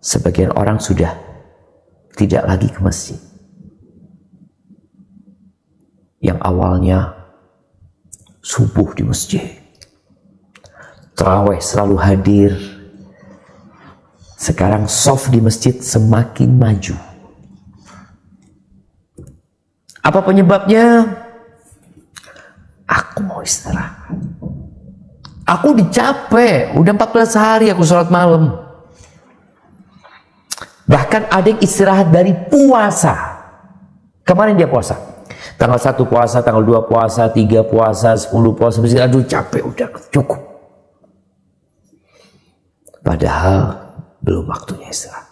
Sebagian orang sudah tidak lagi ke masjid. Yang awalnya subuh di masjid, tarawih selalu hadir, sekarang soft di masjid semakin maju. Apa penyebabnya? Aku mau istirahat. Aku dicapek, udah 14 hari aku sholat malam. Bahkan ada yang istirahat dari puasa. Kemarin dia puasa. Tanggal 1 puasa, tanggal 2 puasa, 3 puasa, 10 puasa. Aduh capek, udah cukup. Padahal belum waktunya istirahat.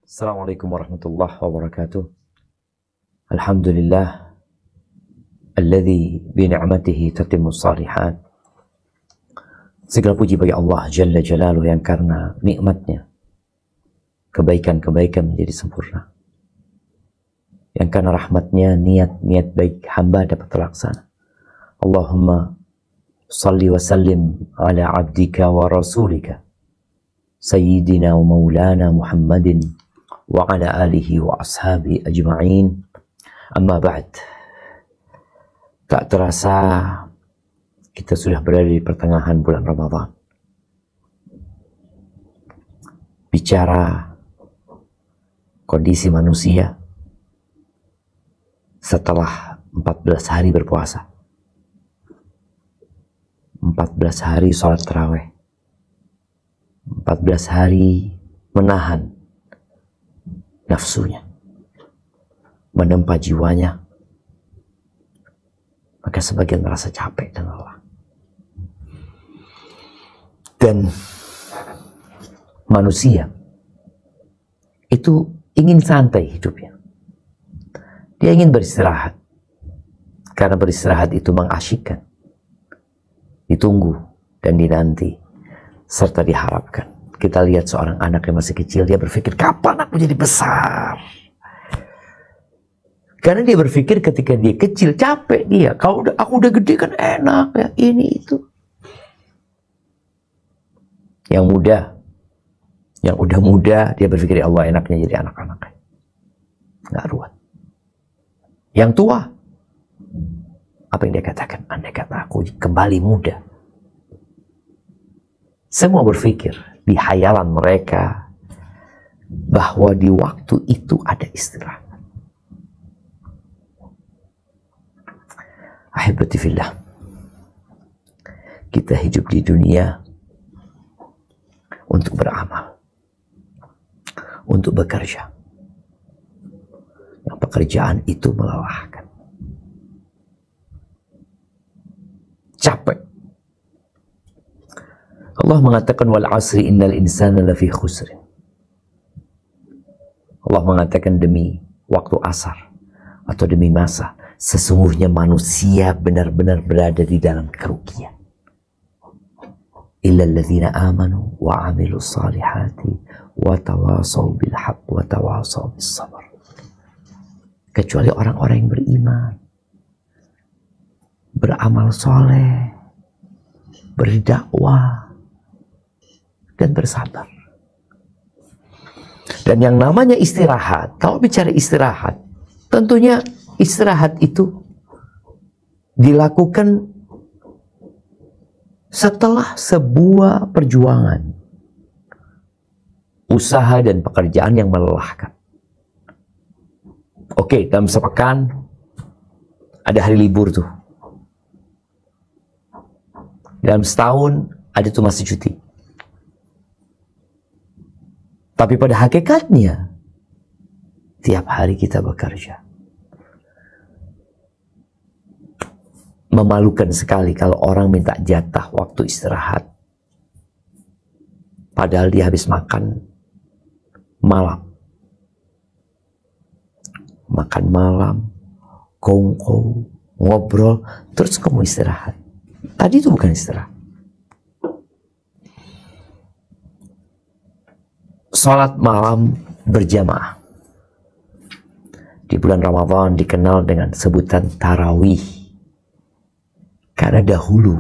Assalamualaikum warahmatullahi wabarakatuh. Alhamdulillah alladzi bi ni'matihi tatimmu shalihat. Segala puji bagi Allah Jalla Jalaluhu yang karena nikmatnya kebaikan-kebaikan menjadi sempurna. Yang karena rahmatnya niat-niat baik hamba dapat terlaksana. Allahumma salli wa sallim ala abdika wa rasulika sayyidina wa maulana Muhammadin wa ala alihi wa ashabi ajma'in. Amma ba'd. Tak terasa kita sudah berada di pertengahan bulan Ramadan. Bicara kondisi manusia setelah 14 hari berpuasa, 14 hari sholat tarawih, 14 hari menahan nafsunya, menempa jiwanya, maka sebagian merasa capek dan lelah. Dan manusia itu ingin santai hidupnya. Dia ingin beristirahat. Karena beristirahat itu mengasyikkan, ditunggu dan dinanti, serta diharapkan. Kita lihat seorang anak yang masih kecil, dia berpikir, kapan aku jadi besar? Karena dia berpikir ketika dia kecil capek dia. Kalau aku udah gede kan enak ya, ini itu. Yang muda, yang udah muda, dia berpikir Allah enaknya jadi anak-anak. Nggak ruwet. Yang tua, apa yang dia katakan? Andai kata aku kembali muda. Semua berpikir di hayalan mereka bahwa di waktu itu ada istirahat. Ahibati fillah, kita hidup di dunia untuk beramal, untuk bekerja. Yang pekerjaan itu melelahkan, capek. Allah mengatakan wal asri innal insana lafi khusrin. Allah mengatakan demi waktu asar atau demi masa, sesungguhnya manusia benar-benar berada di dalam kerugian. Illal ladzina amanu wa 'amilus salihati wa tawasaw bil haqq wa tawasaw bis sabr. Kecuali orang-orang yang beriman, beramal soleh, berdakwah, dan bersabar. Dan yang namanya istirahat, kalau bicara istirahat, tentunya istirahat itu dilakukan setelah sebuah perjuangan, usaha dan pekerjaan yang melelahkan. Oke, dalam sepekan ada hari libur tuh. Dalam setahun ada tuh masih cuti. Tapi pada hakikatnya tiap hari kita bekerja. Memalukan sekali kalau orang minta jatah waktu istirahat, padahal dia habis makan malam. Makan malam, kongko, ngobrol, terus kamu istirahat. Tadi itu bukan istirahat. Sholat malam berjamaah Di bulan Ramadan dikenal dengan sebutan tarawih. Karena dahulu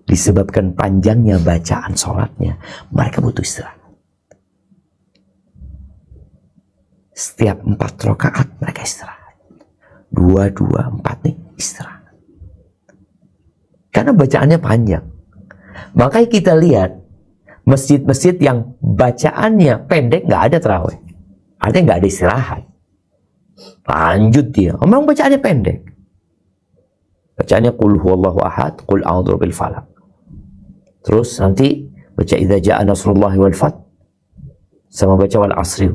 disebabkan panjangnya bacaan sholatnya, mereka butuh istirahat. Setiap 4 rakaat mereka istirahat. 2, 4 nih istirahat. Karena bacaannya panjang. Makanya kita lihat masjid-masjid yang bacaannya pendek nggak ada tarawih. Artinya nggak ada istirahat. Lanjut dia. Memang bacaannya pendek. Bacaannya qul huwallahu ahad, qul a'udzu birabbil falaq. Terus nanti baca idza jaa nasrullahi wal fath. Sama baca wal asri.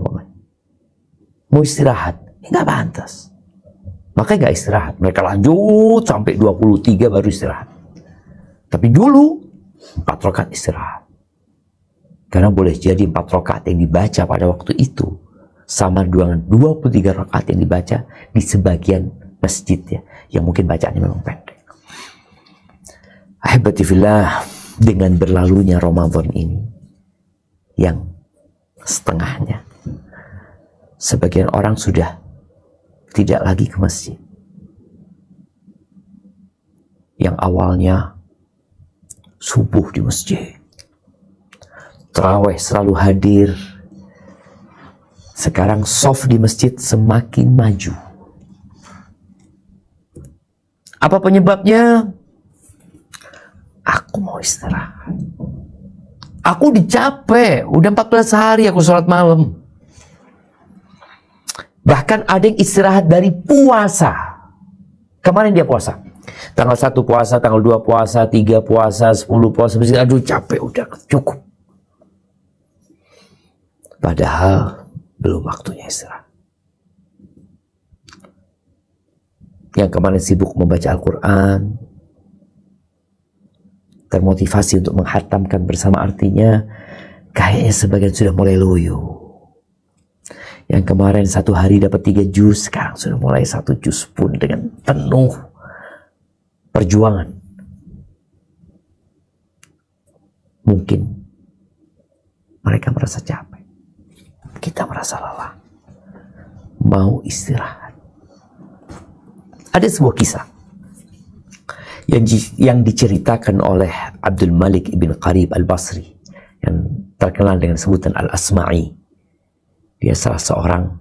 Mau istirahat, nggak pantas. Makanya nggak istirahat. Mereka lanjut sampai 23 baru istirahat. Tapi dulu 4 rakaat istirahat. Karena boleh jadi 4 rakaat yang dibaca pada waktu itu sama dengan 23 rakaat yang dibaca di sebagian masjid ya, yang mungkin bacaannya memang pendek. Ahibati fillah, dengan berlalunya Ramadan ini yang setengahnya, sebagian orang sudah tidak lagi ke masjid. Yang awalnya subuh di masjid, tarawih selalu hadir, sekarang soft di masjid semakin maju. Apa penyebabnya? Aku mau istirahat. Aku dicapek, udah 14 hari aku sholat malam. Bahkan ada yang istirahat dari puasa. Kemarin dia puasa. Tanggal 1 puasa, tanggal 2 puasa, 3 puasa, 10 puasa. Aduh capek, udah cukup. Padahal belum waktunya istirahat. Yang kemarin sibuk membaca Al-Quran, termotivasi untuk menghatamkan bersama artinya, kayaknya sebagian sudah mulai loyo. Yang kemarin 1 hari dapat 3 juz, sekarang sudah mulai 1 juz pun dengan penuh perjuangan. Mungkin mereka merasa capek, kita merasa lelah, mau istirahat. Ada sebuah kisah yang diceritakan oleh Abdul Malik ibn Qarib al-Basri, yang terkenal dengan sebutan Al-Asma'i. Dia salah seorang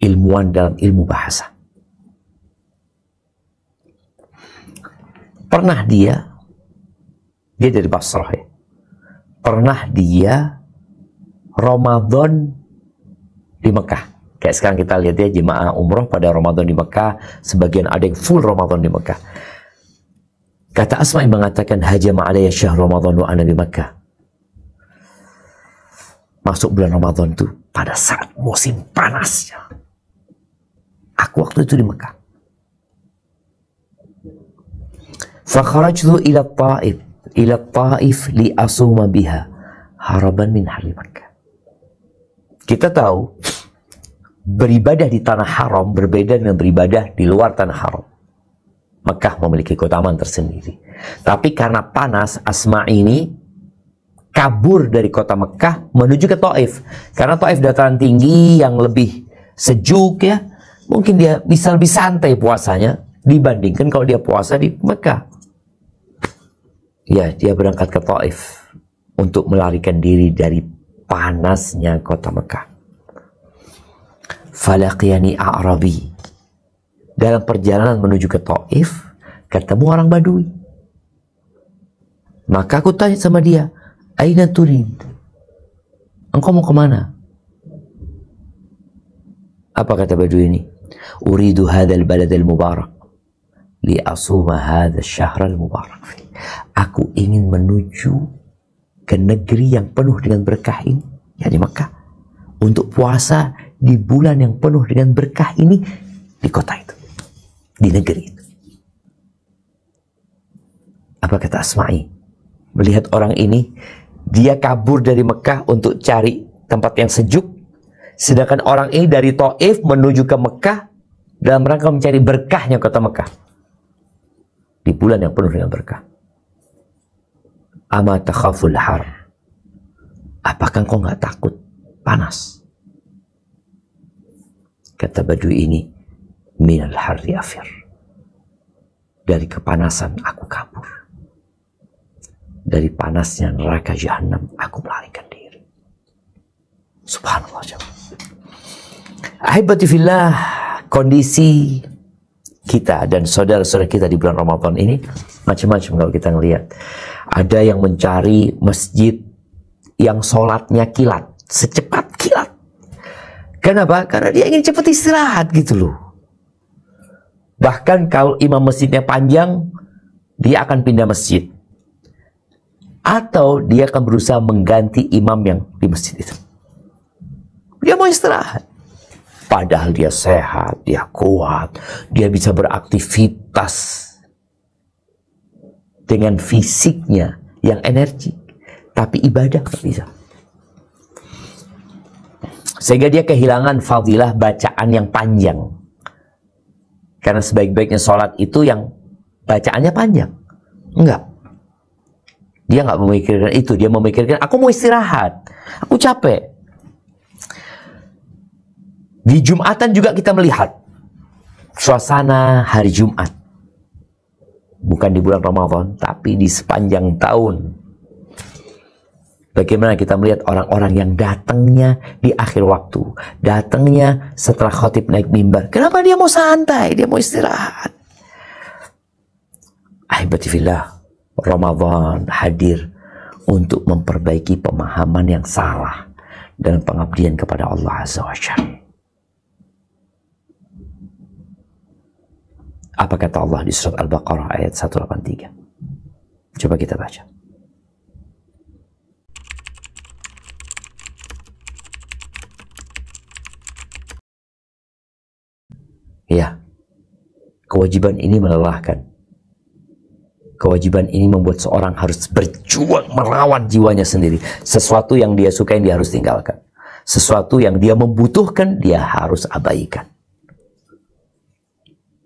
ilmuwan dalam ilmu bahasa. Pernah dia dari Basrah ya, pernah dia Ramadan di Mekah. Kayak sekarang kita lihat ya, jemaah umroh pada Ramadan di Mekah, sebagian ada yang full Ramadan di Mekah. Kata Asma' yang mengatakan, hajama alayya syahr Ramadan wa ana di Mekah. Masuk bulan Ramadan itu pada saat musim panasnya. Aku waktu itu di Mekah. Fa kharajtu ila Taif li asuma biha haraban min harri Makkah. Kita tahu beribadah di tanah haram berbeda dengan beribadah di luar tanah haram. Mekah memiliki keutamaan tersendiri. Tapi karena panas, Asma ini kabur dari kota Mekah menuju ke Taif. Karena Taif dataran tinggi yang lebih sejuk ya. Mungkin dia bisa lebih santai puasanya dibandingkan kalau dia puasa di Mekah. Ya, dia berangkat ke Taif untuk melarikan diri dari panasnya kota Mekah. Falaqiyani a'rabi. Dalam perjalanan menuju ke Taif, ketemu orang Badui. Maka aku tanya sama dia, aina turid? Engkau mau kemana? Apa kata Badui ini? Uridu hadzal baladal mubarak li asuma hadzal syahrul mubarak. Aku ingin menuju ke negeri yang penuh dengan berkah ini, yakni Mekah, untuk puasa di bulan yang penuh dengan berkah ini, di kota itu, di negeri itu. Apa kata Asma'i? Melihat orang ini, dia kabur dari Mekah untuk cari tempat yang sejuk, sedangkan orang ini dari Taif menuju ke Mekah dalam rangka mencari berkahnya kota Mekah di bulan yang penuh dengan berkah. Ama takhaful har? Apakah kau nggak takut panas? kata Badui ini, minal harri afir. Dari kepanasan aku kabur. Dari panasnya neraka Jahannam aku melarikan diri. Subhanallah. Ahibati fillah, kondisi kita dan saudara-saudara kita di bulan Ramadan ini macam-macam kalau kita ngelihat. Ada yang mencari masjid yang sholatnya kilat, secepat kilat. Kenapa? Karena dia ingin cepat istirahat gitu loh. Bahkan kalau imam masjidnya panjang, dia akan pindah masjid. Atau dia akan berusaha mengganti imam yang di masjid itu. Dia mau istirahat. Padahal dia sehat, dia kuat, dia bisa beraktivitas dengan fisiknya yang energi. Tapi ibadah nggak bisa. Sehingga dia kehilangan fadilah bacaan yang panjang. Karena sebaik-baiknya sholat itu yang bacaannya panjang. Enggak. Dia nggak memikirkan itu. Dia memikirkan, aku mau istirahat. Aku capek. Di Jumatan juga kita melihat suasana hari Jumat. Bukan di bulan Ramadan, tapi di sepanjang tahun. Bagaimana kita melihat orang-orang yang datangnya di akhir waktu. Datangnya setelah khotib naik mimbar. Kenapa dia mau santai? Dia mau istirahat. Ahibati fillah, Ramadan hadir untuk memperbaiki pemahaman yang salah dan pengabdian kepada Allah Azza wa Jalla. Apa kata Allah di surat Al-Baqarah ayat 183? Coba kita baca. Ya, kewajiban ini melelahkan. Kewajiban ini membuat seorang harus berjuang melawan jiwanya sendiri. Sesuatu yang dia sukai dia harus tinggalkan. Sesuatu yang dia membutuhkan dia harus abaikan.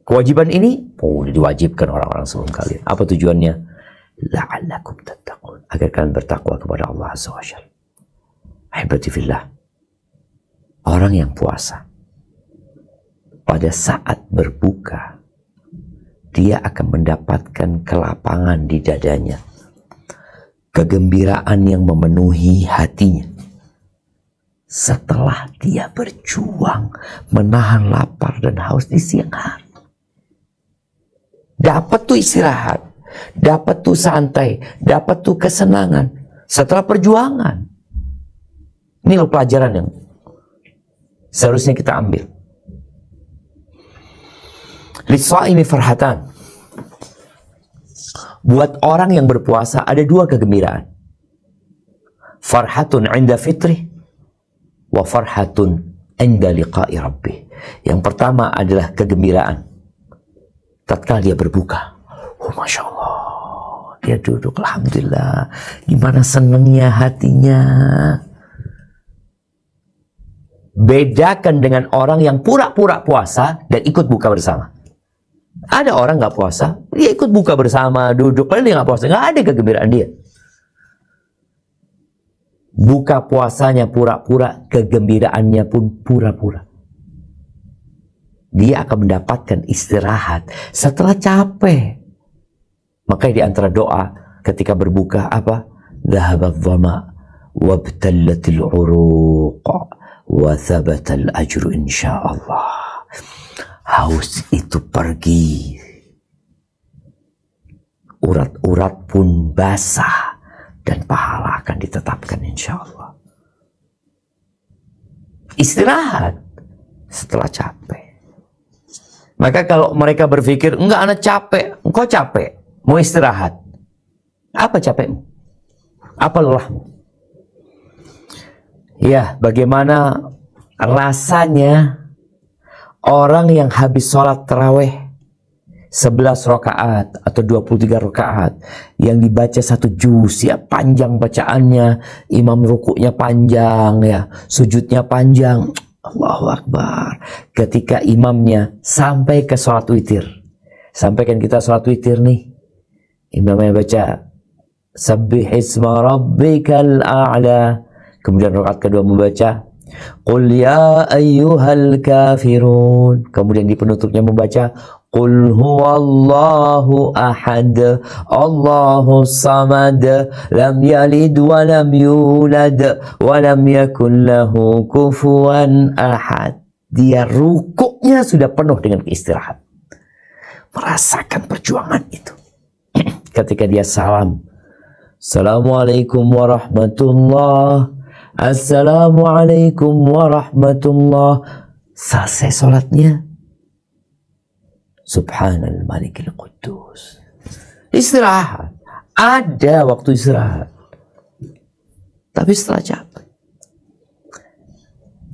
Kewajiban ini diwajibkan orang-orang sebelum kalian. Apa tujuannya? La'allakum tattaqun, agar kalian bertakwa kepada Allah Azza wa Jalla. Ahibati fillah, orang yang puasa pada saat berbuka, dia akan mendapatkan kelapangan di dadanya, kegembiraan yang memenuhi hatinya. Setelah dia berjuang menahan lapar dan haus di siang hari, dapat tuh istirahat, dapat tuh santai, dapat tuh kesenangan setelah perjuangan. Ini loh pelajaran yang seharusnya kita ambil. Lis-shaimi farhatan. Buat orang yang berpuasa ada dua kegembiraan. Farhatun 'inda fitri wa farhatun 'inda liqa'i rabbih. Yang pertama adalah kegembiraan tatkala dia berbuka. Oh, Masya Allah, dia duduk, alhamdulillah, gimana senangnya hatinya. Bedakan dengan orang yang pura-pura puasa dan ikut buka bersama. Ada orang nggak puasa, dia ikut buka bersama, duduk, padahal dia nggak puasa, nggak ada kegembiraan dia. Buka puasanya pura-pura, kegembiraannya pun pura-pura. Dia akan mendapatkan istirahat setelah capek. Makanya di antara doa ketika berbuka apa? Dhahabat dhama wabtallatil uruq wa thabatal ajru insyaallah. Haus itu pergi, urat-urat pun basah, dan pahala akan ditetapkan insya Allah. Istirahat setelah capek. Maka kalau mereka berpikir, enggak, anak capek, engkau capek, mau istirahat. Apa capekmu? Apa lelahmu? Ya, bagaimana rasanya orang yang habis sholat tarawih 11 rakaat atau 23 rakaat yang dibaca satu juz, ya panjang bacaannya, imam rukuknya panjang, ya sujudnya panjang, Allahu Akbar. Ketika imamnya sampai ke sholat witir, sampaikan kita sholat witir nih, imamnya baca Sabbih isma rabbikal a'la, kemudian rakaat kedua membaca Qul ya ayyuhal kafirun. Kemudian di penutupnya membaca Qul huwallahu ahad, Allahu samad, lam yalid wa lam yulad, wa lam yakul lahu kufuwan ahad. Dia rukuknya sudah penuh dengan keistirahat. Merasakan perjuangan itu. Ketika dia salam, Assalamualaikum warahmatullah, Assalamualaikum warahmatullah. Selesai sholatnya, Subhanal Malikil Quddus. Istirahat. Ada waktu istirahat. Tapi setelah capek.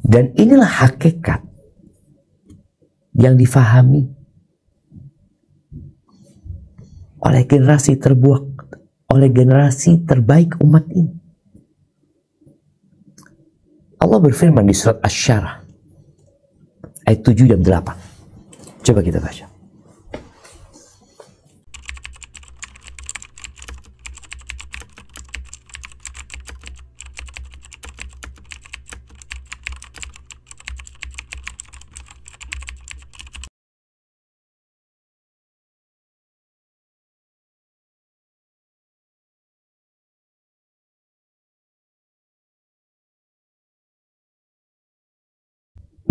Dan inilah hakikat yang difahami oleh generasi terbaik, oleh generasi terbaik umat ini. Allah berfirman di surat Asy-Syarah ayat 7 dan 8. Coba kita baca.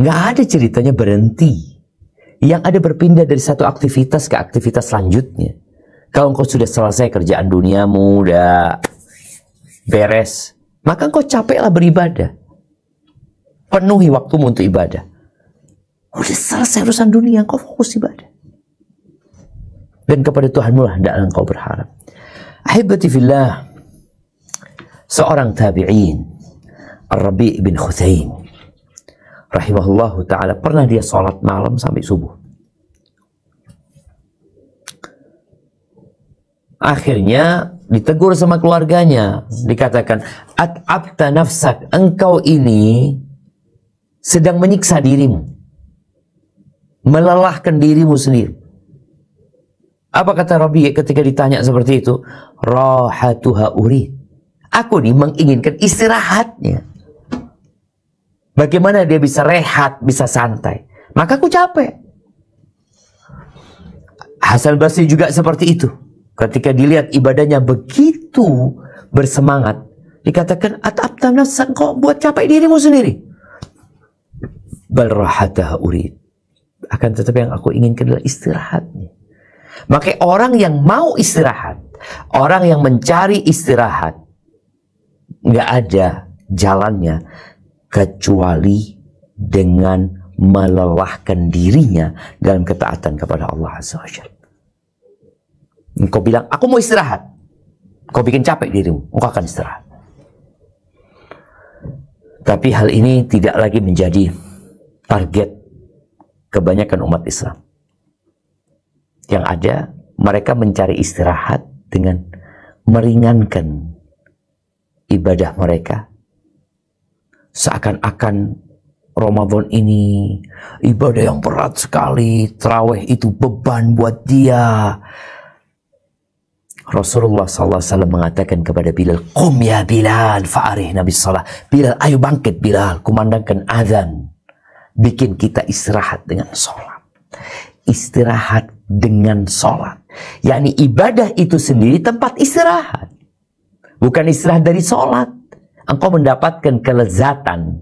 Nggak ada ceritanya berhenti. Yang ada berpindah dari satu aktivitas ke aktivitas selanjutnya. Kalau engkau sudah selesai kerjaan duniamu, udah beres, maka engkau capeklah beribadah. Penuhi waktumu untuk ibadah. Udah selesai urusan dunia, engkau fokus ibadah. Dan kepada Tuhanmu lah hendaklah engkau berharap. Ahibati fillah, seorang tabi'in, Ar-Rabi' bin Khuthaim, rahimahullahu ta'ala, pernah dia sholat malam sampai subuh. Akhirnya ditegur sama keluarganya, dikatakan, at'abta nafsak, engkau ini sedang menyiksa dirimu, melelahkan dirimu sendiri. Apa kata Rabi' ketika ditanya seperti itu? Rahatuha urid, aku nih menginginkan istirahatnya. Bagaimana dia bisa rehat, bisa santai? Maka aku capek. Hasan Basri juga seperti itu. Ketika dilihat ibadahnya begitu bersemangat, dikatakan, at'abta nafsak, kok buat capek dirimu sendiri. Bal rahataha urid, akan tetapi yang aku inginkan adalah istirahatnya. Maka orang yang mau istirahat, orang yang mencari istirahat, nggak ada jalannya kecuali dengan melelahkan dirinya dalam ketaatan kepada Allah Azza wa Jalla. Engkau bilang, aku mau istirahat. Kau bikin capek dirimu, engkau akan istirahat. Tapi hal ini tidak lagi menjadi target kebanyakan umat Islam. Yang ada, mereka mencari istirahat dengan meringankan ibadah mereka. Seakan-akan Ramadan ini ibadah yang berat sekali, tarawih itu beban buat dia. Rasulullah SAW mengatakan kepada Bilal, "Qum ya Bilal, fa'arih Nabi salah." Bilal, ayo bangkit Bilal, kumandangkan azan. Bikin kita istirahat dengan sholat. Istirahat dengan sholat. Yakni ibadah itu sendiri tempat istirahat. Bukan istirahat dari sholat. Engkau mendapatkan kelezatan,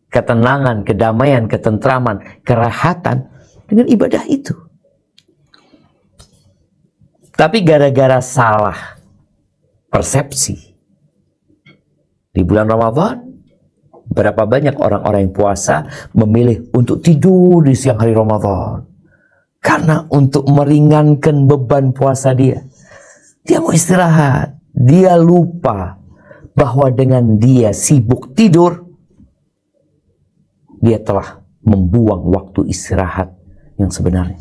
ketenangan, kedamaian, ketentraman, kerahatan dengan ibadah itu. Tapi gara-gara salah persepsi di bulan Ramadan, berapa banyak orang-orang yang puasa memilih untuk tidur di siang hari Ramadan karena untuk meringankan beban puasa dia. Dia mau istirahat, dia lupa bahwa dengan dia sibuk tidur, dia telah membuang waktu istirahat yang sebenarnya,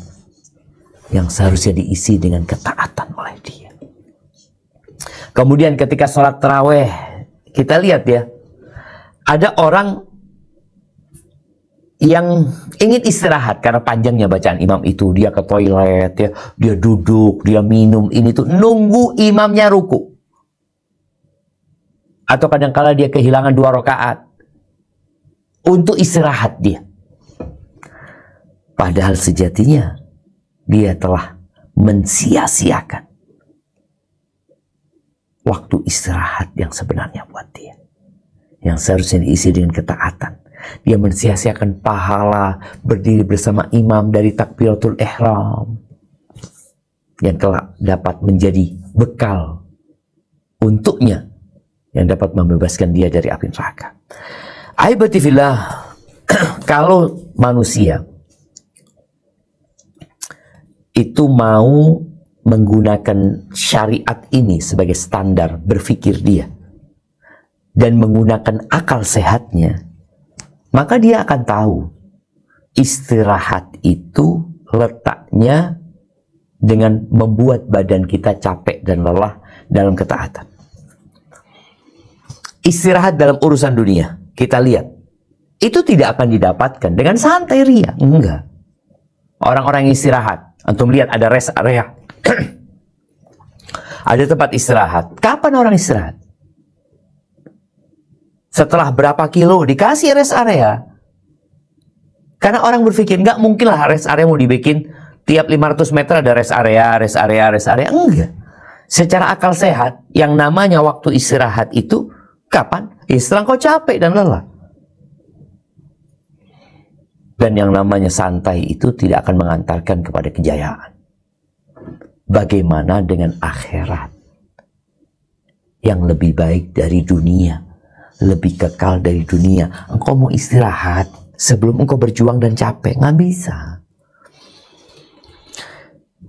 yang seharusnya diisi dengan ketaatan oleh dia. Kemudian ketika sholat taraweh, kita lihat ya, ada orang yang ingin istirahat karena panjangnya bacaan imam itu. Dia ke toilet, ya, dia duduk, dia minum, ini tuh, nunggu imamnya ruku. Atau kadangkala dia kehilangan 2 rakaat. untuk istirahat dia. Padahal sejatinya dia telah mensia-siakan waktu istirahat yang sebenarnya buat dia, yang seharusnya diisi dengan ketaatan. Dia mensia-siakan pahala berdiri bersama imam dari takbiratul ihram yang kelak dapat menjadi bekal untuknya yang dapat membebaskan dia dari api neraka. Ahibati fillah, kalau manusia itu mau menggunakan syariat ini sebagai standar berpikir dia dan menggunakan akal sehatnya, maka dia akan tahu istirahat itu letaknya dengan membuat badan kita capek dan lelah dalam ketaatan. Istirahat dalam urusan dunia, kita lihat, itu tidak akan didapatkan dengan santai ria. Enggak. Orang-orang yang istirahat, antum lihat ada rest area. Ada tempat istirahat. Kapan orang istirahat? Setelah berapa kilo dikasih rest area. Karena orang berpikir, nggak mungkin lah rest area mau dibikin tiap 500 meter ada rest area, rest area, rest area. Enggak. Secara akal sehat, yang namanya waktu istirahat itu kapan? Setelah kau capek dan lelah. Dan yang namanya santai itu tidak akan mengantarkan kepada kejayaan. Bagaimana dengan akhirat yang lebih baik dari dunia, lebih kekal dari dunia? Engkau mau istirahat sebelum engkau berjuang dan capek, nggak bisa.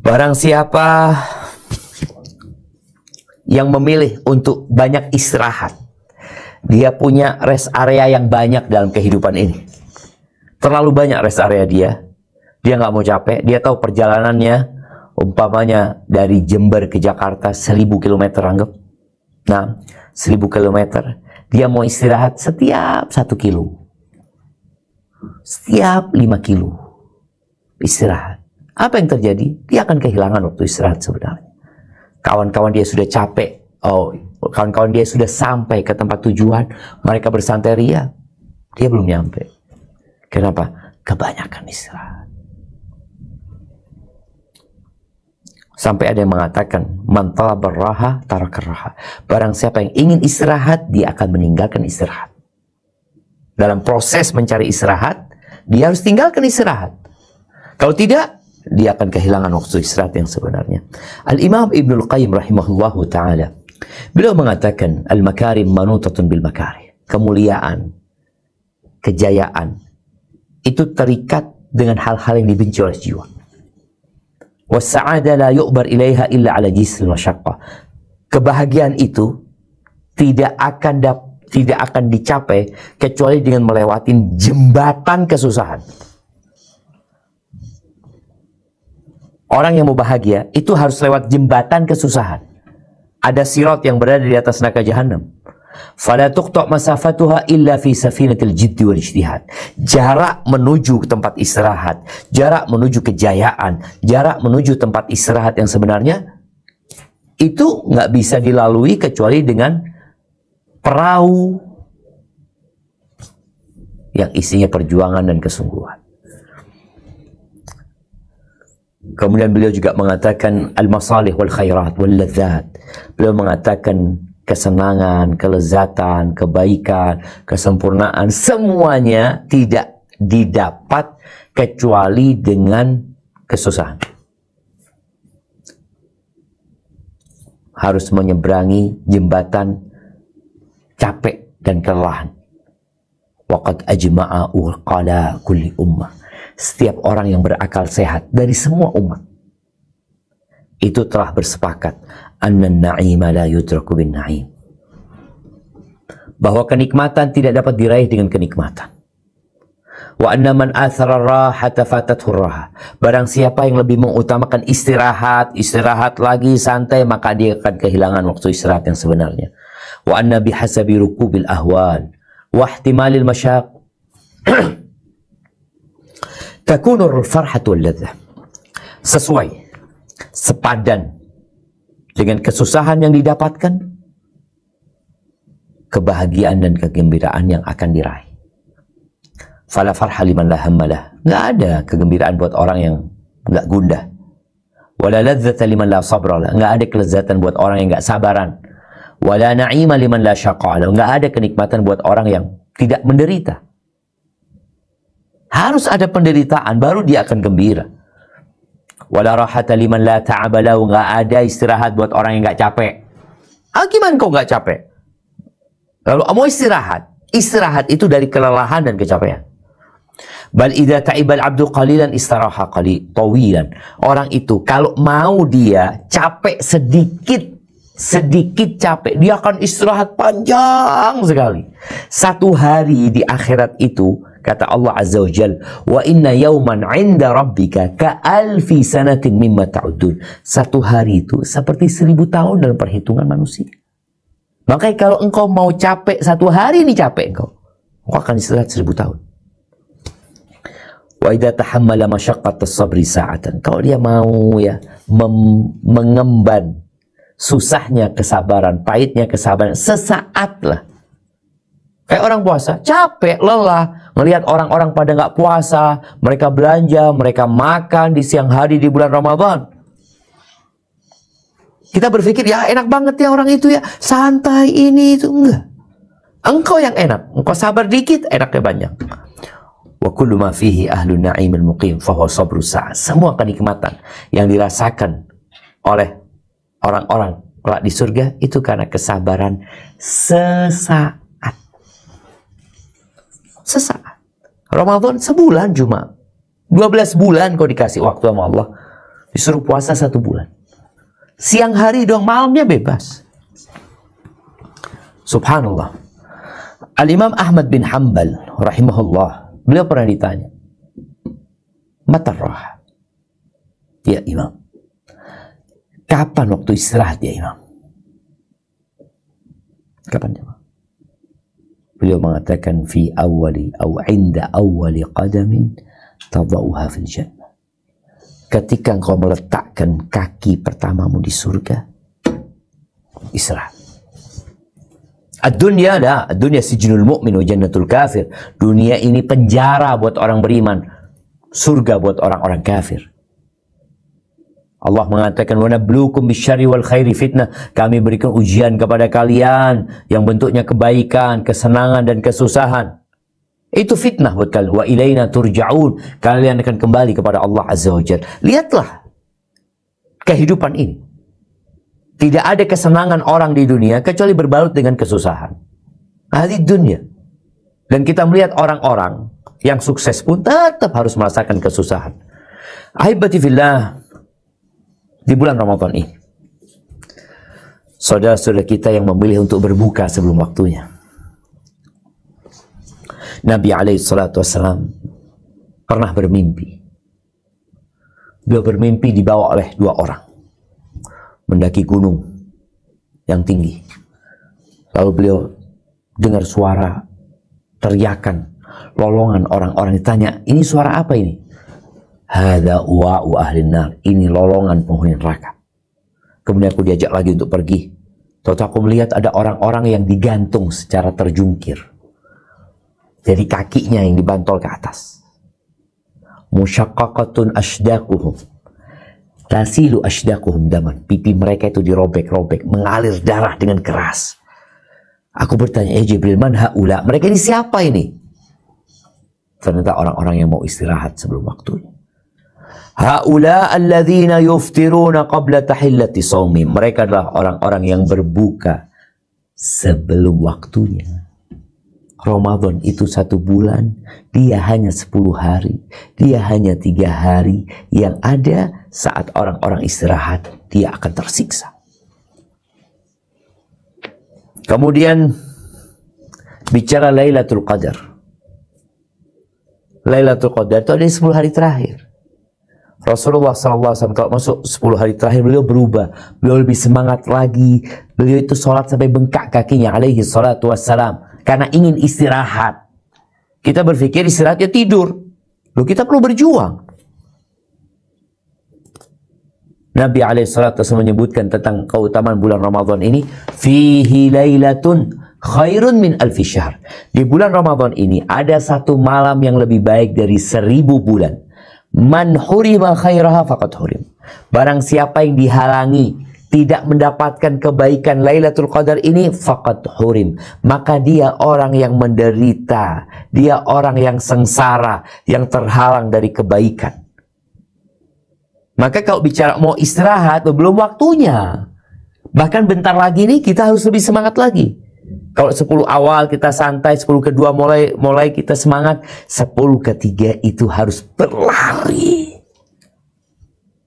Barang siapa yang memilih untuk banyak istirahat, dia punya rest area yang banyak dalam kehidupan ini. Terlalu banyak rest area dia nggak mau capek, dia tahu perjalanannya umpamanya dari Jember ke Jakarta 1000 km anggap. Nah, 1000 km. Dia mau istirahat setiap 1 kilo. Setiap 5 kilo. Istirahat. Apa yang terjadi? Dia akan kehilangan waktu istirahat sebenarnya. Kawan-kawan dia sudah capek. Kawan-kawan dia sudah sampai ke tempat tujuan. Mereka bersantai ria. Dia belum nyampe. Kenapa? Kebanyakan istirahat. Sampai ada yang mengatakan, man talaba raha taraka raha. Barang siapa yang ingin istirahat, dia akan meninggalkan istirahat. Dalam proses mencari istirahat, dia harus tinggalkan istirahat. Kalau tidak, dia akan kehilangan waktu istirahat yang sebenarnya. Al-Imam Ibnul Qayyim rahimahullahu ta'ala, beliau mengatakan, al-makarim manutatun bil makarih. Kemuliaan, kejayaan, itu terikat dengan hal-hal yang dibenci oleh jiwa. Wasa'ada la yu'bar ilaiha illa ala jisl masyaqqah. Kebahagiaan itu tidak akan dicapai kecuali dengan melewati jembatan kesusahan. Orang yang mau bahagia itu harus lewat jembatan kesusahan. Ada sirat yang berada di atas neraka jahanam. Fala tuqta' masafatuha illa fi safinatil jiddi wal ijtihad. Jarak menuju ke tempat istirahat, jarak menuju kejayaan, jarak menuju tempat istirahat yang sebenarnya itu nggak bisa dilalui kecuali dengan perahu yang isinya perjuangan dan kesungguhan. Kemudian beliau juga mengatakan al-masalih wal khairat wal ladzat. Beliau mengatakan kesenangan, kelezatan, kebaikan, kesempurnaan, semuanya tidak didapat kecuali dengan kesusahan. Harus menyeberangi jembatan capek dan kelelahan. Waqad ajma'a uqala kulli ummah. Setiap orang yang berakal sehat dari semua umat itu telah bersepakat annan na'ima la yudraku bin na'im, bahwa kenikmatan tidak dapat diraih dengan kenikmatan. Wa anna man athara rahata fatathu raha. Barang siapa yang lebih mengutamakan istirahat lagi santai, maka dia akan kehilangan waktu istirahat yang sebenarnya. Wa anna bihasabi rukubil ahwal wa ihtimalil masyaq takunur farhatu wal ladzah. Sesuai, sepadan dengan kesusahan yang didapatkan, kebahagiaan dan kegembiraan yang akan diraih. Fala farha liman la hammalah. Nggak ada kegembiraan buat orang yang nggak gundah. Wala ladzata liman la sabralah. Nggak ada kelezatan buat orang yang nggak sabaran. Wala na'ima liman la syaqa'lah. Nggak ada kenikmatan buat orang yang tidak menderita. Harus ada penderitaan baru dia akan gembira. Wala rahata liman la ta'abalah. Nggak ada istirahat buat orang yang nggak capek. Gimana kau nggak capek? Lalu mau istirahat. Istirahat itu dari kelelahan dan kecapean. Bal idza ta'ibal abdu qalilan istaraha tawilan. Orang itu kalau mau dia capek sedikit capek, dia akan istirahat panjang sekali. Satu hari di akhirat itu, kata Allah Azza wa Jal, wa inna yawman 'inda rabbika ka'alfi sanatin mimma ta'udun. Satu hari itu seperti 1000 tahun dalam perhitungan manusia. Makanya kalau engkau mau capek satu hari ini capek engkau akan istirahat 1000 tahun. Wa idza tahammala masyaqqat as-sabri sa'atan. Kalau dia mau ya mengemban susahnya kesabaran, pahitnya kesabaran sesaat lah. Kayak orang puasa, capek, lelah, melihat orang-orang pada nggak puasa, mereka belanja, mereka makan di siang hari di bulan Ramadan. Kita berpikir, ya enak banget ya orang itu ya, santai ini itu. Enggak. Engkau yang enak, engkau sabar dikit, enaknya banyak. Wa kullu ma fihi ahlun na'imil muqim fahuwa sabru sa'ah. Semua kenikmatan yang dirasakan oleh orang-orang kelak di surga itu karena kesabaran sesaat. Sesaat. Ramadan sebulan cuma. 12 bulan kau dikasih waktu sama Allah. Disuruh puasa 1 bulan. Siang hari dong, malamnya bebas. Subhanallah. Al-Imam Ahmad bin Hanbal rahimahullah, beliau pernah ditanya, mata raha? Ya Imam, kapan waktu istirahat ya Imam? Kapan Imam? Beliau mengatakan fi awali aw inda awali qadamin tadauha fil jannah. Ketika engkau meletakkan kaki pertamamu di surga, istirahat. Ad-dunya la, ad-dunya sijnul mu'min wa jannatul kafir. Dunia ini penjara buat orang beriman, surga buat orang-orang kafir. Allah mengatakan wa nabluukum bisyarri wal khairi fitnah. Kami berikan ujian kepada kalian yang bentuknya kebaikan, kesenangan dan kesusahan. Itu fitnah buat kalian. Wa ilaina turja'un. Kalian akan kembali kepada Allah Azza wa Jalla. Lihatlah kehidupan ini. Tidak ada kesenangan orang di dunia kecuali berbalut dengan kesusahan. Ahli dunia. Dan kita melihat orang-orang yang sukses pun tetap harus merasakan kesusahan. Ahibati fillah, di bulan Ramadan ini, saudara-saudara kita yang memilih untuk berbuka sebelum waktunya. Nabi SAW pernah bermimpi. Beliau bermimpi dibawa oleh 2 orang mendaki gunung yang tinggi. Lalu beliau dengar suara teriakan, lolongan orang-orang. Ditanya, ini suara apa ini? Hadza uwa'u ahlin nar. Ini lolongan penghuni neraka. Kemudian aku diajak lagi untuk pergi. Tahu-tahu aku melihat ada orang-orang yang digantung secara terjungkir. Jadi kakinya yang dibantol ke atas. Musyaqqaqatun asdaquhum. Tasilu asdaquhum daman. Pipi mereka itu dirobek-robek, mengalir darah dengan keras. Aku bertanya, Jibril, man haula? Mereka ini siapa ini? Ternyata orang-orang yang mau istirahat sebelum waktunya. Haula alladzina yuftiruna qabla tahillati shaumihim. Mereka adalah orang-orang yang berbuka sebelum waktunya. Ramadan itu 1 bulan, dia hanya 10 hari, dia hanya 3 hari. Yang ada saat orang-orang istirahat, dia akan tersiksa. Kemudian bicara Lailatul Qadar. Lailatul Qadar itu ada 10 hari terakhir. Rasulullah SAW kalau masuk 10 hari terakhir, beliau berubah. Beliau lebih semangat lagi. Beliau itu sholat sampai bengkak kakinya, alaihi salatu wassalam. Karena ingin istirahat. Kita berpikir istirahatnya tidur. Loh, kita perlu berjuang. Nabi SAW menyebutkan tentang keutamaan bulan Ramadan ini. Fihi lailatun khairun min alfi syahr. Di bulan Ramadan ini ada satu malam yang lebih baik dari 1000 bulan. Man hurima khairaha faqad hurim. Barang siapa yang dihalangi tidak mendapatkan kebaikan Lailatul Qadar ini, faqad hurim, maka dia orang yang menderita, dia orang yang sengsara, yang terhalang dari kebaikan. Maka kalau bicara mau istirahat, belum waktunya. Bahkan bentar lagi nih kita harus lebih semangat lagi. Kalau 10 awal kita santai, 10 kedua mulai kita semangat, 10 ketiga itu harus berlari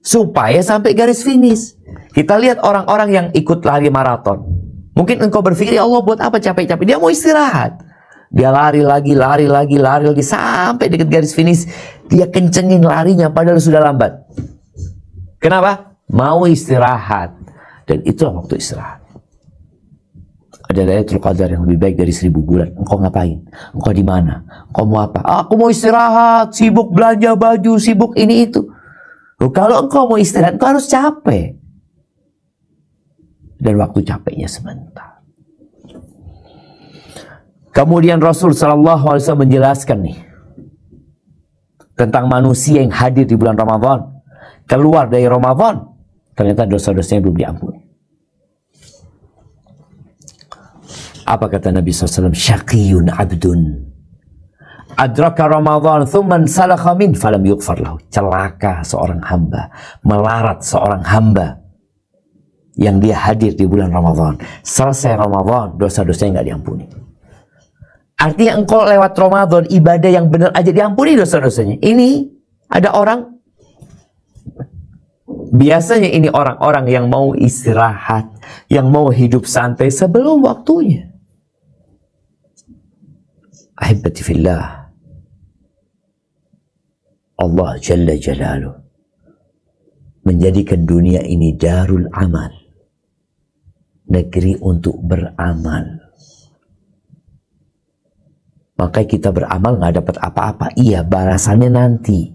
supaya sampai garis finish. Kita lihat orang-orang yang ikut lari maraton. Mungkin engkau berpikir, ya Allah buat apa capek-capek? Dia mau istirahat. Dia lari lagi sampai dekat garis finish. Dia kencengin larinya padahal sudah lambat. Kenapa? Mau istirahat. Dan itulah waktu istirahat. Ada Lailatul Qadar yang lebih baik dari 1000 bulan. Engkau ngapain? Engkau di mana? Engkau mau apa? Aku mau istirahat, sibuk belanja baju, sibuk ini itu. Kalau engkau mau istirahat, engkau harus capek. Dan waktu capeknya sebentar. Kemudian Rasul Shallallahu Alaihi Wasallam menjelaskan nih tentang manusia yang hadir di bulan Ramadan, keluar dari Ramadan, ternyata dosa-dosanya belum diampuni. Apa kata Nabi SAW? Syaqiyun abdun adraka Ramadan thumman salakha min falam yughfar lahu. Celaka seorang hamba, melarat seorang hamba yang dia hadir di bulan Ramadan. Selesai Ramadan, dosa-dosanya nggak diampuni. Artinya engkau lewat Ramadan, ibadah yang benar aja diampuni dosa-dosanya. Ini ada orang, biasanya ini orang-orang yang mau istirahat, yang mau hidup santai sebelum waktunya. Ahibati fillah, Allah Jalla Jalaluh menjadikan dunia ini darul amal, negeri untuk beramal. Maka kita beramal nggak dapat apa-apa. Iya, balasannya nanti.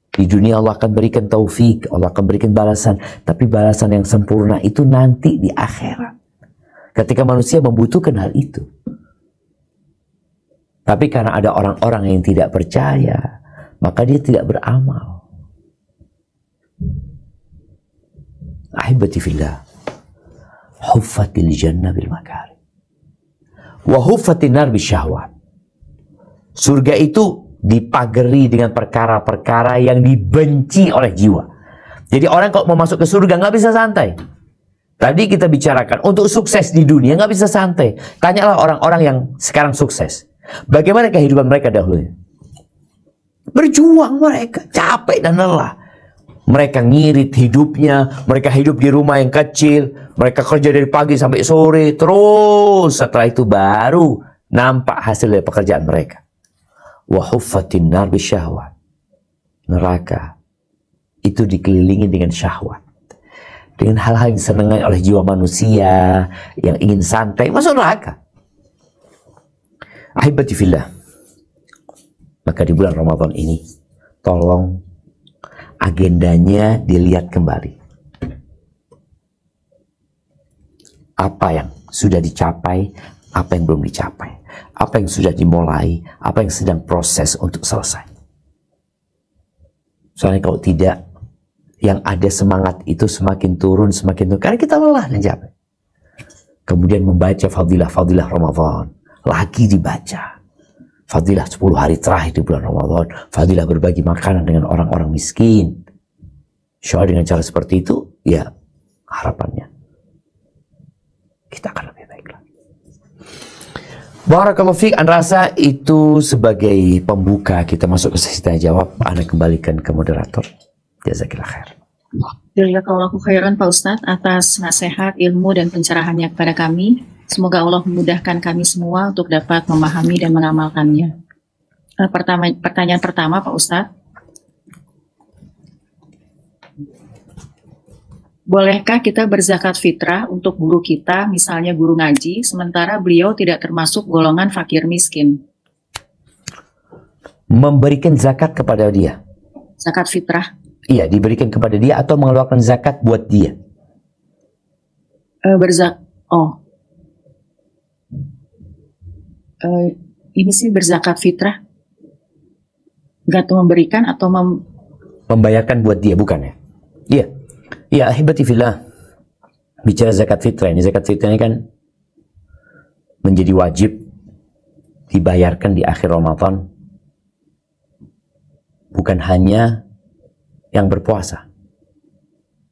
Di dunia Allah akan berikan taufik, Allah akan berikan balasan. Tapi balasan yang sempurna itu nanti di akhirat. Ketika manusia membutuhkan hal itu. Tapi karena ada orang-orang yang tidak percaya, maka dia tidak beramal. Ahibati fillah, huffatil jannah bil makari, wa huffatin nar bisyahwat. Surga itu dipagari dengan perkara-perkara yang dibenci oleh jiwa. Jadi orang kalau mau masuk ke surga nggak bisa santai. Tadi kita bicarakan untuk sukses di dunia nggak bisa santai. Tanyalah orang-orang yang sekarang sukses. Bagaimana kehidupan mereka dahulu? Berjuang mereka, capek dan lelah. Mereka ngirit hidupnya, mereka hidup di rumah yang kecil, mereka kerja dari pagi sampai sore, terus setelah itu baru nampak hasil dari pekerjaan mereka. Wa huffatin nar bisyahwat. Neraka itu dikelilingi dengan syahwat. Dengan hal-hal yang disenangi oleh jiwa manusia yang ingin santai, masuk neraka. Ahibati fillah. Maka di bulan Ramadan ini, tolong agendanya dilihat kembali. Apa yang sudah dicapai, apa yang belum dicapai, apa yang sudah dimulai, apa yang sedang proses untuk selesai. Soalnya kalau tidak, yang ada semangat itu semakin turun, karena kita lelah dan capek. Kemudian membaca fadilah-fadilah Ramadan, lagi dibaca. Fadilah 10 hari terakhir di bulan Ramadan, fadilah berbagi makanan dengan orang-orang miskin. Insya Allah dengan cara seperti itu, ya harapannya kita akan lebih baik lagi. Barakallahu fiik. Anda rasa itu sebagai pembuka kita masuk ke sesi tanya jawab. Anda kembalikan ke moderator. Jazakillah khair. Jazakallahu khairan Pak Ustadz atas nasihat, ilmu dan pencerahannya kepada kami. Semoga Allah memudahkan kami semua untuk dapat memahami dan mengamalkannya. Pertanyaan pertama Pak Ustadz. Bolehkah kita berzakat fitrah untuk guru kita, misalnya guru ngaji, sementara beliau tidak termasuk golongan fakir miskin? Memberikan zakat kepada dia. Zakat fitrah. Iya, diberikan kepada dia atau mengeluarkan zakat buat dia. ini sih berzakat fitrah, nggak tuh memberikan atau membayarkan buat dia, bukan ya? Iya, ya ahibati fillah. Bicara zakat fitrah ini kan menjadi wajib dibayarkan di akhir Ramadan, bukan hanya yang berpuasa.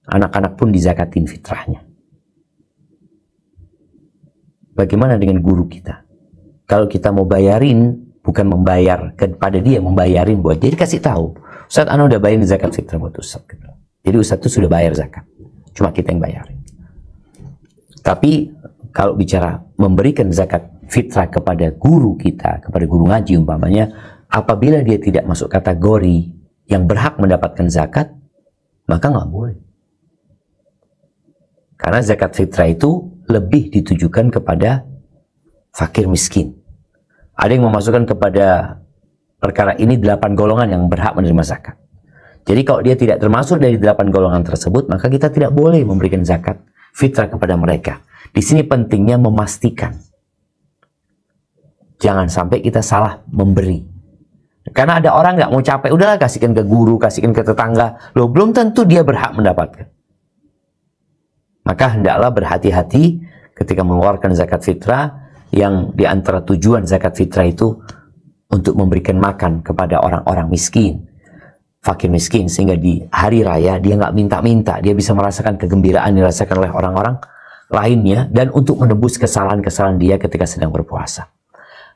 Anak-anak pun dizakatin fitrahnya. Bagaimana dengan guru kita? Kalau kita mau bayarin, bukan membayar kepada dia, membayarin buat dia, dikasih tahu, Ustaz, ana udah bayarin zakat fitrah buat Ustaz. Jadi Ustaz itu sudah bayar zakat, cuma kita yang bayarin. Tapi kalau bicara memberikan zakat fitrah kepada guru kita, kepada guru ngaji umpamanya, apabila dia tidak masuk kategori yang berhak mendapatkan zakat, maka nggak boleh. Karena zakat fitrah itu lebih ditujukan kepada fakir miskin. Ada yang memasukkan kepada perkara ini 8 golongan yang berhak menerima zakat. Jadi kalau dia tidak termasuk dari 8 golongan tersebut, maka kita tidak boleh memberikan zakat fitrah kepada mereka. Di sini pentingnya memastikan. Jangan sampai kita salah memberi. Karena ada orang nggak mau capek, udahlah kasihkan ke guru, kasihkan ke tetangga. Loh, belum tentu dia berhak mendapatkan. Maka hendaklah berhati-hati ketika mengeluarkan zakat fitrah, yang diantara tujuan zakat fitrah itu untuk memberikan makan kepada orang-orang miskin, fakir miskin, sehingga di hari raya dia nggak minta-minta, dia bisa merasakan kegembiraan dirasakan oleh orang-orang lainnya, dan untuk menebus kesalahan-kesalahan dia ketika sedang berpuasa.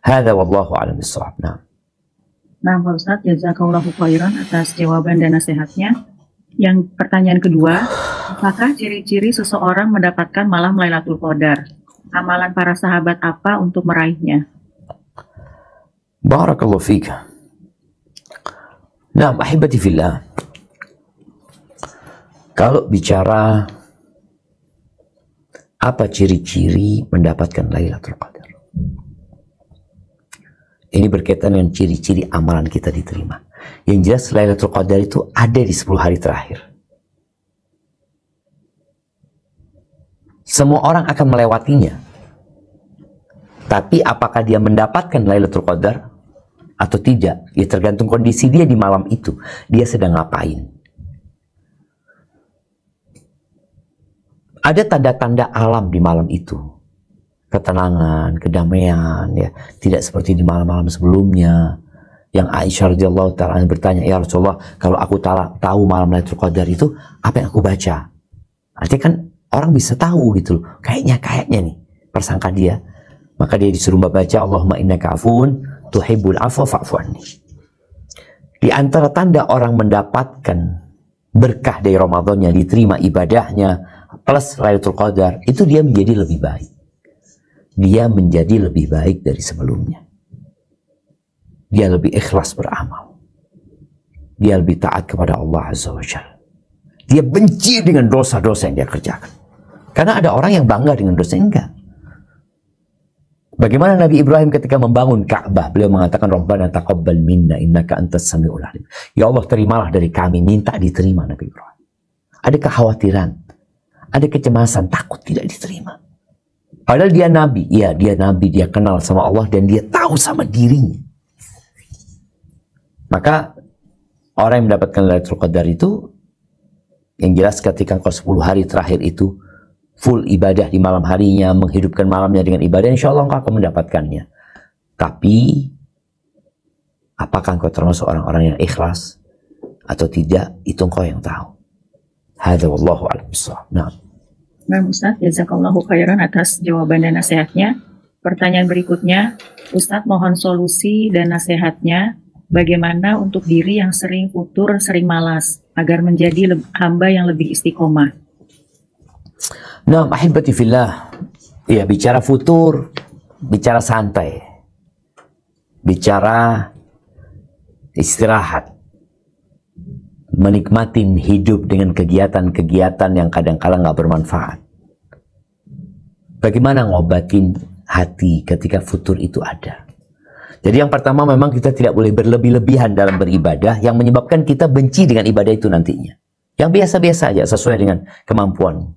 Hadza wallahu a'lam bishawab. Nah, Pak Ustadz, jazakallahu khairan atas jawaban dan nasihatnya. Yang pertanyaan kedua, apakah ciri-ciri seseorang mendapatkan malam Lailatul Qadar? Amalan para sahabat apa untuk meraihnya? Barakallahu fiik. Nah, ahibati fillah. Kalau bicara apa ciri-ciri mendapatkan Lailatul Qadar, ini berkaitan dengan ciri-ciri amalan kita diterima. Yang jelas Lailatul Qadar itu ada di 10 hari terakhir. Semua orang akan melewatinya. Tapi apakah dia mendapatkan Lailatul Qadar atau tidak? Ya tergantung kondisi dia di malam itu. Dia sedang ngapain? Ada tanda-tanda alam di malam itu. Ketenangan, kedamaian, ya. Tidak seperti di malam-malam sebelumnya. Yang Aisyah radhiyallahu ta'ala bertanya, ya Rasulullah, kalau aku tahu malam Lailatul Qadar itu, apa yang aku baca? Artinya kan orang bisa tahu gitu loh. Kayaknya nih, persangka dia. Maka dia disuruh membaca, Allahumma innaka afuun tuhibbul afwa fa'fu anni. Di antara tanda orang mendapatkan berkah dari Ramadan yang diterima ibadahnya, plus Lailatul Qadar, itu dia menjadi lebih baik. Dia menjadi lebih baik dari sebelumnya. Dia lebih ikhlas beramal. Dia lebih taat kepada Allah Azza wa Jalla. Dia benci dengan dosa-dosa yang dia kerjakan. Karena ada orang yang bangga dengan dosa, enggak. Bagaimana Nabi Ibrahim ketika membangun Ka'bah, beliau mengatakan, Rabbana taqabbal minna innaka antas samiul alim. Ya Allah, terimalah dari kami, minta diterima Nabi Ibrahim. Ada kekhawatiran, ada kecemasan, takut tidak diterima. Padahal dia nabi, ya dia nabi, dia kenal sama Allah dan dia tahu sama dirinya. Maka orang yang mendapatkan Lailatul Qadar itu, yang jelas ketika engkau 10 hari terakhir itu full ibadah di malam harinya, menghidupkan malamnya dengan ibadah, insya Allah engkau akan mendapatkannya. Tapi apakah engkau termasuk orang-orang yang ikhlas atau tidak, itu engkau yang tahu. Hadza wallahu a'lam bishawab. Nah, Ustaz, jazakallahu khairan atas jawaban dan nasihatnya. Pertanyaan berikutnya, Ustaz mohon solusi dan nasihatnya bagaimana untuk diri yang sering futur, sering malas, agar menjadi hamba yang lebih istiqomah. Nah, ahibati fillah, ya bicara futur, bicara santai, bicara istirahat, menikmati hidup dengan kegiatan-kegiatan yang kadang-kala nggak bermanfaat. Bagaimana ngobatin hati ketika futur itu ada? Jadi yang pertama, memang kita tidak boleh berlebih-lebihan dalam beribadah yang menyebabkan kita benci dengan ibadah itu nantinya. Yang biasa-biasa aja sesuai dengan kemampuan.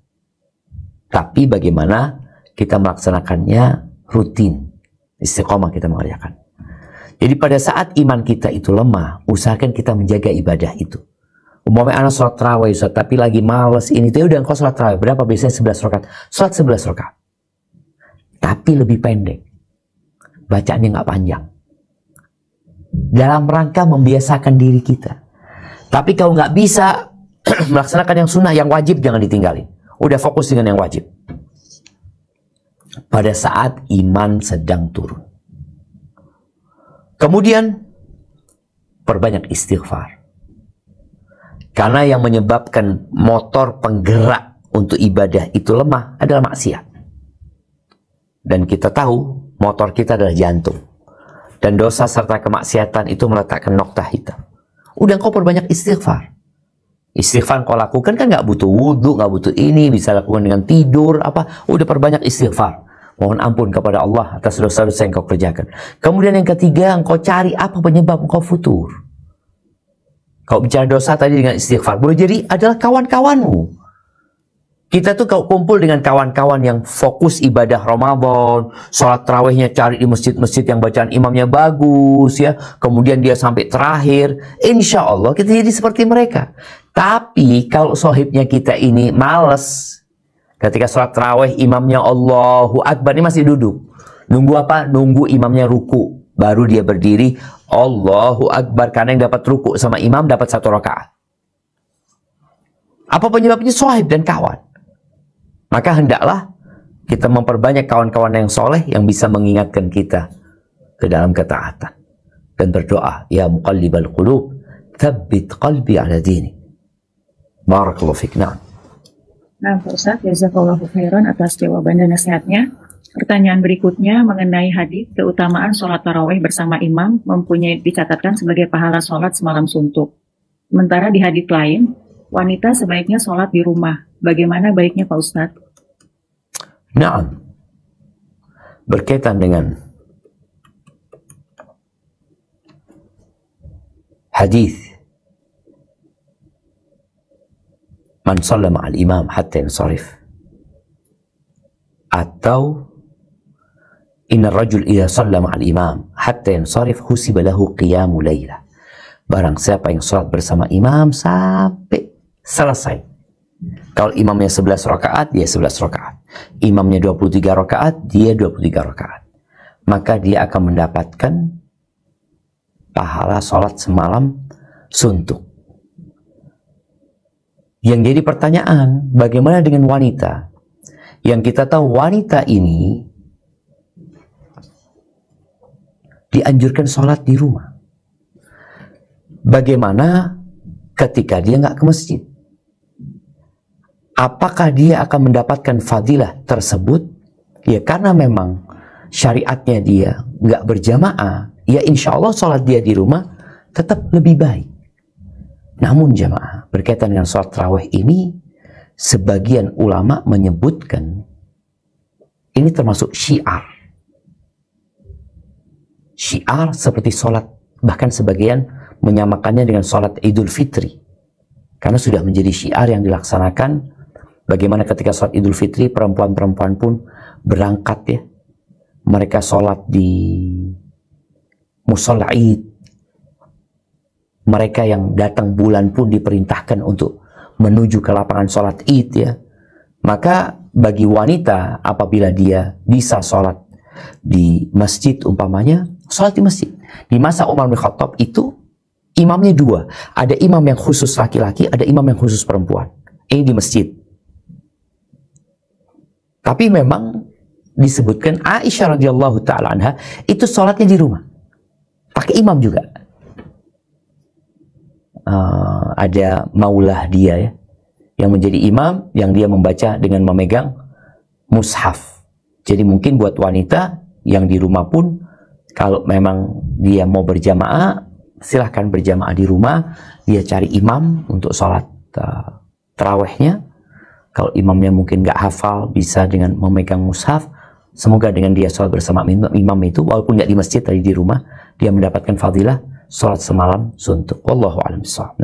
Tapi bagaimana kita melaksanakannya rutin. Istiqomah kita mengerjakan. Jadi pada saat iman kita itu lemah, usahakan kita menjaga ibadah itu. Umpamanya anak sholat tarawih, tapi lagi males ini, tuh udah engkau sholat tarawih berapa? Biasanya 11 rakaat. Sholat 11 rakaat. Tapi lebih pendek. Bacaannya nggak panjang. Dalam rangka membiasakan diri kita. Tapi kalau nggak bisa melaksanakan yang sunnah, yang wajib jangan ditinggalin. Udah fokus dengan yang wajib. Pada saat iman sedang turun. Kemudian perbanyak istighfar. Karena yang menyebabkan motor penggerak untuk ibadah itu lemah adalah maksiat. Dan kita tahu motor kita adalah jantung. Dan dosa serta kemaksiatan itu meletakkan noktah hitam. Udah kau perbanyak istighfar. Istighfar kau lakukan kan nggak butuh wudhu, nggak butuh ini, bisa lakukan dengan tidur, apa. Udah perbanyak istighfar. Mohon ampun kepada Allah atas dosa-dosa yang kau kerjakan. Kemudian yang ketiga, engkau cari apa penyebab engkau futur. Kau bicara dosa tadi dengan istighfar. Boleh jadi adalah kawan-kawanmu. Kita tuh kalau kumpul dengan kawan-kawan yang fokus ibadah Ramadan, sholat tarawihnya cari di masjid-masjid yang bacaan imamnya bagus, ya. Kemudian dia sampai terakhir. Insya Allah kita jadi seperti mereka. Tapi kalau sohibnya kita ini males. Ketika sholat tarawih imamnya Allahu Akbar, ini masih duduk. Nunggu apa? Nunggu imamnya ruku. Baru dia berdiri, Allahu Akbar. Karena yang dapat ruku sama imam dapat 1 rakaat. Apa penyebabnya? Sohib dan kawan. Maka hendaklah kita memperbanyak kawan-kawan yang soleh yang bisa mengingatkan kita ke dalam ketaatan. Dan berdoa, Ya muqallibal qulub, thabbit qalbi ala dini. Barakallahu fiik. Nah, Pak Ustaz, jazakallahu khairan atas jawaban dan nasihatnya. Pertanyaan berikutnya mengenai hadis keutamaan sholat tarawih bersama imam mempunyai dicatatkan sebagai pahala sholat semalam suntuk. Sementara di hadis lain, wanita sebaiknya sholat di rumah. Bagaimana baiknya Pak Ustadz? nah, berkaitan dengan hadis man shalla ma'al imam hatta yansarif, atau inna rajul idza shalla ma'al imam hatta yansarif husiba lahu qiyamu lailah. Barang siapa yang sholat bersama imam sampai selesai. Kalau imamnya 11 rakaat, dia 11 rakaat. Imamnya 23 rakaat, dia 23 rakaat. Maka dia akan mendapatkan pahala sholat semalam suntuk. Yang jadi pertanyaan, bagaimana dengan wanita? Yang kita tahu wanita ini dianjurkan sholat di rumah. Bagaimana ketika dia nggak ke masjid? Apakah dia akan mendapatkan fadilah tersebut? Ya karena memang syariatnya dia nggak berjamaah, ya insya Allah sholat dia di rumah tetap lebih baik. Namun jamaah, berkaitan dengan sholat tarawih ini, sebagian ulama menyebutkan ini termasuk syiar. Syiar seperti sholat, bahkan sebagian menyamakannya dengan sholat Idul Fitri. Karena sudah menjadi syiar yang dilaksanakan. Bagaimana ketika sholat Idul Fitri, perempuan-perempuan pun berangkat ya. Mereka sholat di musola Id. Mereka yang datang bulan pun diperintahkan untuk menuju ke lapangan sholat Id ya. Maka bagi wanita apabila dia bisa sholat di masjid umpamanya, sholat di masjid. Di masa Umar bin Khattab itu imamnya 2. Ada imam yang khusus laki-laki, ada imam yang khusus perempuan. Ini di masjid. Tapi memang disebutkan Aisyah radhiyallahu taala anha itu sholatnya di rumah. Pakai imam juga. Ada maulah dia ya, yang menjadi imam, yang dia membaca dengan memegang mushaf. Jadi mungkin buat wanita yang di rumah pun, kalau memang dia mau berjamaah, silahkan berjamaah di rumah. Dia cari imam untuk sholat tarawihnya. Kalau imamnya mungkin nggak hafal, bisa dengan memegang mushaf. Semoga dengan dia sholat bersama imam itu, walaupun nggak di masjid, tadi di rumah, dia mendapatkan fadilah sholat semalam suntuk. Wallahu a'lam bishawab.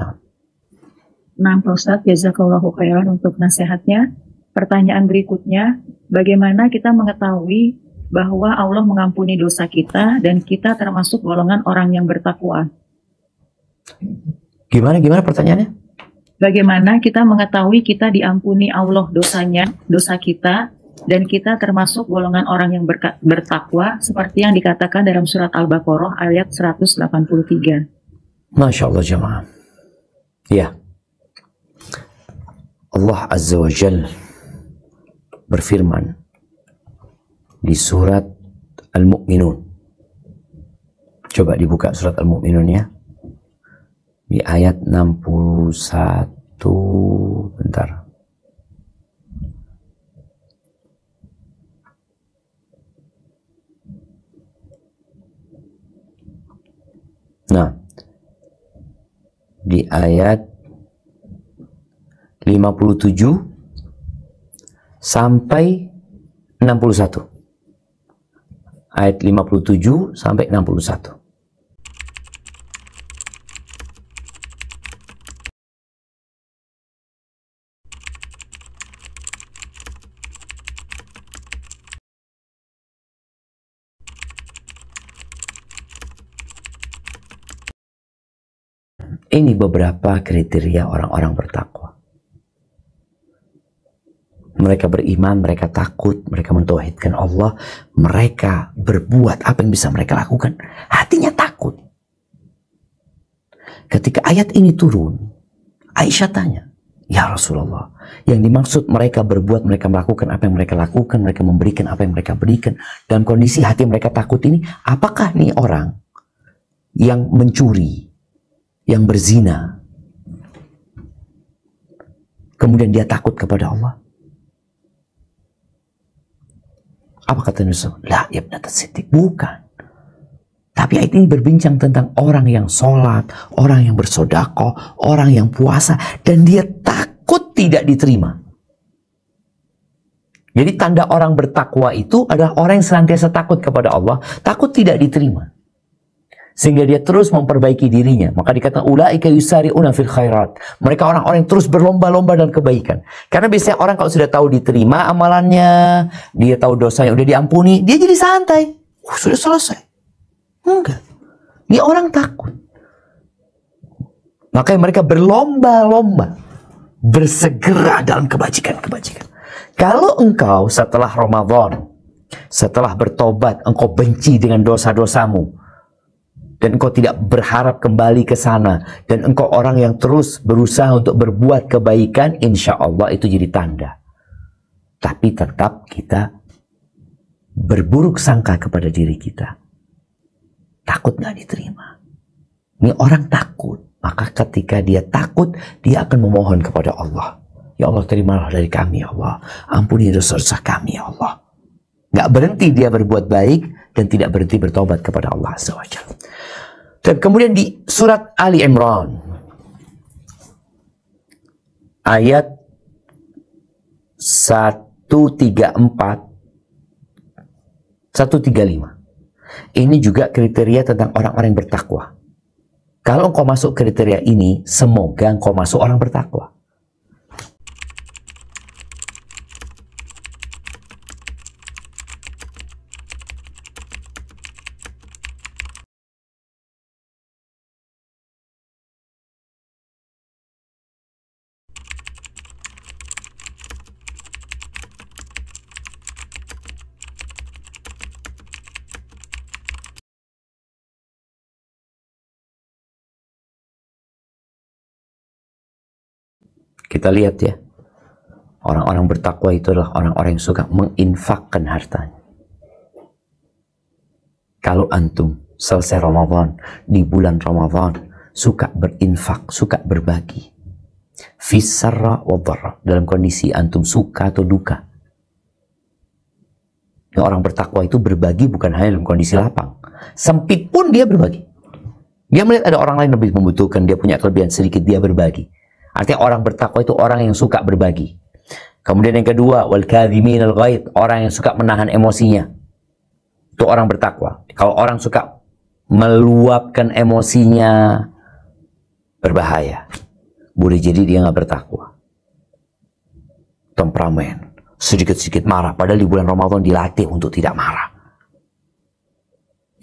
Nah, Pak Ustadz, jazakallahu khairan untuk nasihatnya. Pertanyaan berikutnya, bagaimana kita mengetahui bahwa Allah mengampuni dosa kita dan kita termasuk golongan orang yang bertakwa. Gimana pertanyaannya? Bagaimana kita mengetahui kita diampuni Allah dosa kita, dan kita termasuk golongan orang yang bertakwa, seperti yang dikatakan dalam surat Al-Baqarah ayat 183. Masya Allah jemaah. Ya, Allah Azza wa Jal berfirman di surat Al-Mu'minun. Coba dibuka surat Al-Mu'minun ya. Di ayat 61, bentar. Nah, di ayat 57 sampai 61. Ayat 57 sampai 61. Ini beberapa kriteria orang-orang bertakwa. Mereka beriman, mereka takut, mereka mentauhidkan Allah, mereka berbuat apa yang bisa mereka lakukan. Hatinya takut. Ketika ayat ini turun, Aisyah tanya, "Ya Rasulullah, yang dimaksud mereka berbuat, mereka melakukan apa yang mereka lakukan, mereka memberikan apa yang mereka berikan, dalam kondisi hati mereka takut ini, apakah nih orang yang mencuri, yang berzina, kemudian dia takut kepada Allah?" Apa kata Nabi SAW? La ibnata siddiq. Bukan. Tapi ayat ini berbincang tentang orang yang sholat, orang yang bersedekah, orang yang puasa, dan dia takut tidak diterima. Jadi tanda orang bertakwa itu adalah orang yang senantiasa takut kepada Allah, takut tidak diterima. Sehingga dia terus memperbaiki dirinya. Maka dikatakan ulaika yusari'una fil khairat. Mereka orang-orang yang terus berlomba-lomba dalam kebaikan. Karena biasanya orang kalau sudah tahu diterima amalannya, dia tahu dosanya udah diampuni, dia jadi santai. Sudah selesai. Enggak. Dia orang takut. Makanya mereka berlomba-lomba, bersegera dalam kebajikan-kebajikan. Kalau engkau setelah Ramadan, setelah bertobat, engkau benci dengan dosa-dosamu, dan engkau tidak berharap kembali ke sana, dan engkau orang yang terus berusaha untuk berbuat kebaikan, insya Allah itu jadi tanda. Tapi tetap kita berburuk sangka kepada diri kita. Takut nggak diterima. Ini orang takut. Maka ketika dia takut, dia akan memohon kepada Allah. Ya Allah, terimalah dari kami, ya Allah. Ampuni dosa-dosa kami, ya Allah. Nggak berhenti dia berbuat baik dan tidak berhenti bertobat kepada Allah Azza wa Jalla. Dan kemudian di surat Ali Imran ayat 134 135. Ini juga kriteria tentang orang-orang yang bertakwa. Kalau engkau masuk kriteria ini, semoga engkau masuk orang bertakwa. Kita lihat ya, orang-orang bertakwa itu adalah orang-orang yang suka menginfakkan hartanya. Kalau antum selesai Ramadan, di bulan Ramadan, suka berinfak, suka berbagi. Fisarra wa dharra, dalam kondisi antum suka atau duka. Yang orang bertakwa itu berbagi bukan hanya dalam kondisi lapang. Sempit pun dia berbagi. Dia melihat ada orang lain lebih membutuhkan, dia punya kelebihan sedikit, dia berbagi. Artinya orang bertakwa itu orang yang suka berbagi. Kemudian yang kedua, wal kadhiminal ghaidh, orang yang suka menahan emosinya. Itu orang bertakwa. Kalau orang suka meluapkan emosinya, berbahaya. Boleh jadi dia nggak bertakwa. Temperamen, sedikit-sedikit marah. Padahal di bulan Ramadan dilatih untuk tidak marah.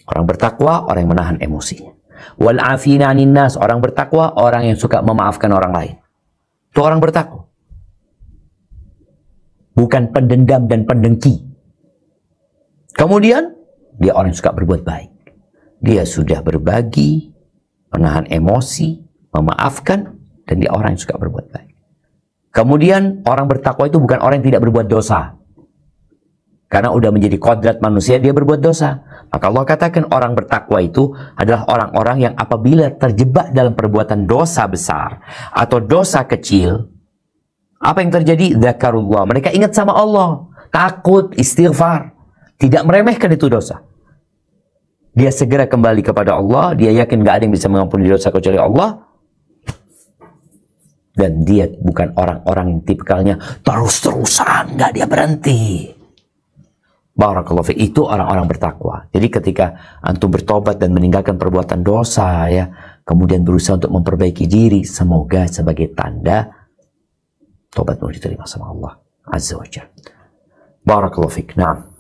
Orang bertakwa, orang yang menahan emosinya. Wal afina 'anin nas, orang bertakwa, orang yang suka memaafkan orang lain. Itu orang bertakwa. Bukan pendendam dan pendengki. Kemudian, dia orang yang suka berbuat baik. Dia sudah berbagi, menahan emosi, memaafkan, dan dia orang yang suka berbuat baik. Kemudian, orang bertakwa itu bukan orang yang tidak berbuat dosa. Karena udah menjadi kodrat manusia, dia berbuat dosa. Maka Allah katakan orang bertakwa itu adalah orang-orang yang apabila terjebak dalam perbuatan dosa besar atau dosa kecil, apa yang terjadi? Dzakarullah. Mereka ingat sama Allah. Takut, istighfar. Tidak meremehkan itu dosa. Dia segera kembali kepada Allah. Dia yakin gak ada yang bisa mengampuni dosa kecuali Allah. Dan dia bukan orang-orang yang tipikalnya terus-terusan. Gak dia berhenti. Barakallahu fiik, itu orang-orang bertakwa. Jadi ketika antum bertobat dan meninggalkan perbuatan dosa, ya, kemudian berusaha untuk memperbaiki diri, semoga sebagai tanda tobatmu diterima sama Allah Azza wa Jalla. Barakallahu fiik. Naam.